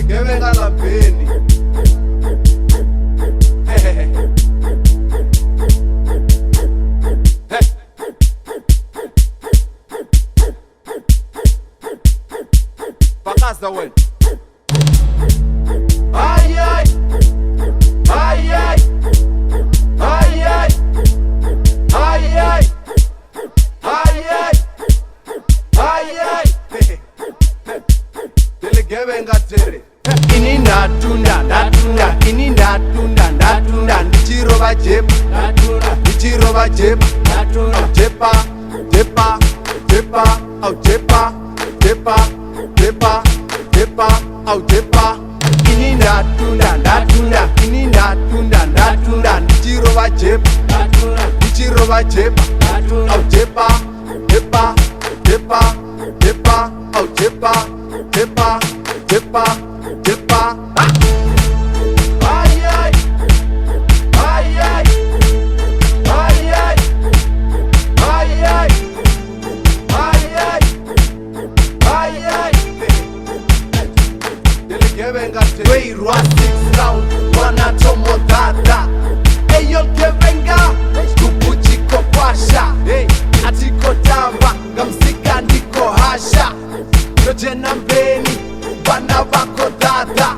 Gebenga la peni. Pakaza wen. Ay ay. Ay ay. Ay ay. Ay ay. Ay ay. Ay ay. Dele gebenga tere. Ini natunda, natunda, ini natunda, natunda. Nichiro bajepa, natunda. Nichiro bajepa, natunda. Jepa, jepa, jepa, au jepa, jepa, jepa, jepa, au jepa. Ini natunda, natunda, ini natunda, natunda. Nichiro bajepa, natunda. Nichiro bajepa, natunda. Au jepa, jepa, jepa, jepa, au jepa, jepa, jepa. Jepa, ay ay, ay ay, ay ay, ay ay, ay ay, ay ay. Dele que venga te wey rua 6 round, wana tomo dada. Eyo que venga, kupuchiko kwasha. Atiko tamba, gamsika ndiko hasha. Yojena mbeni, bana vako dada.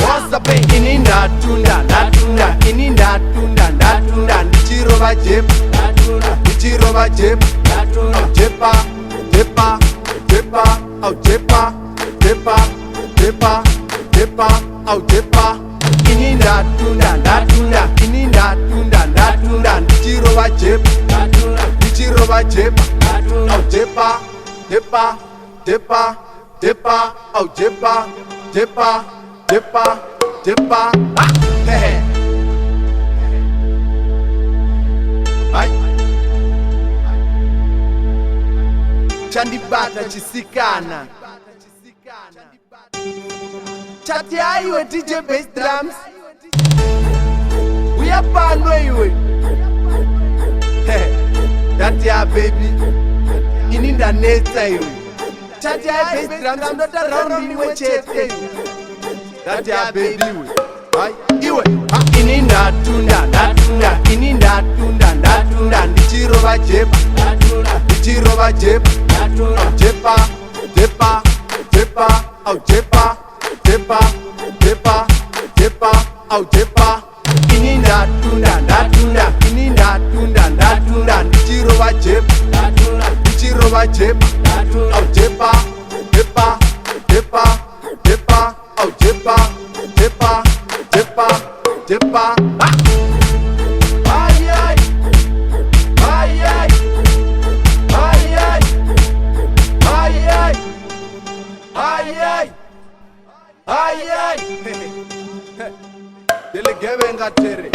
Rosa be ini natunda, natunda, ini natunda, natunda. Nichiro bajepa, natunda. Nichiro bajepa, natunda. Au jepa, jepa, jepa, au jepa, jepa, jepa, jepa, au jepa. Ini natunda, natunda, ini natunda, natunda. Nichiro bajepa, natunda. Nichiro bajepa, natunda. Au jepa, jepa, jepa, jepa, au jepa, jepa, jepa, jepa. Hey. Ay. Chandibata chisikana. Chati aiwe DJ Bass Drums. We are panwe iwe. Hey. That ya baby. Ininda neta iwe. Chati aiwe Bass Drums not around iwe chete. That ya baby iwe. Ay. Iwe. Ini natunda, natunda, ini natunda, natunda. Nichiro bajepa, natunda. Nichiro bajepa, natunda. Au jepa, jepa, jepa, au jepa, jepa, jepa, jepa, au jepa. Ini natunda, natunda, ini natunda, natunda. Nichiro bajepa, natunda. Nichiro bajepa, natunda. Au jepa, jepa, jepa, jepa, au jepa, jepa, jepa, jepa. Ay ay, ay ay, ay ay, ay ay, ay ay, ay ay. Dele que venga tere.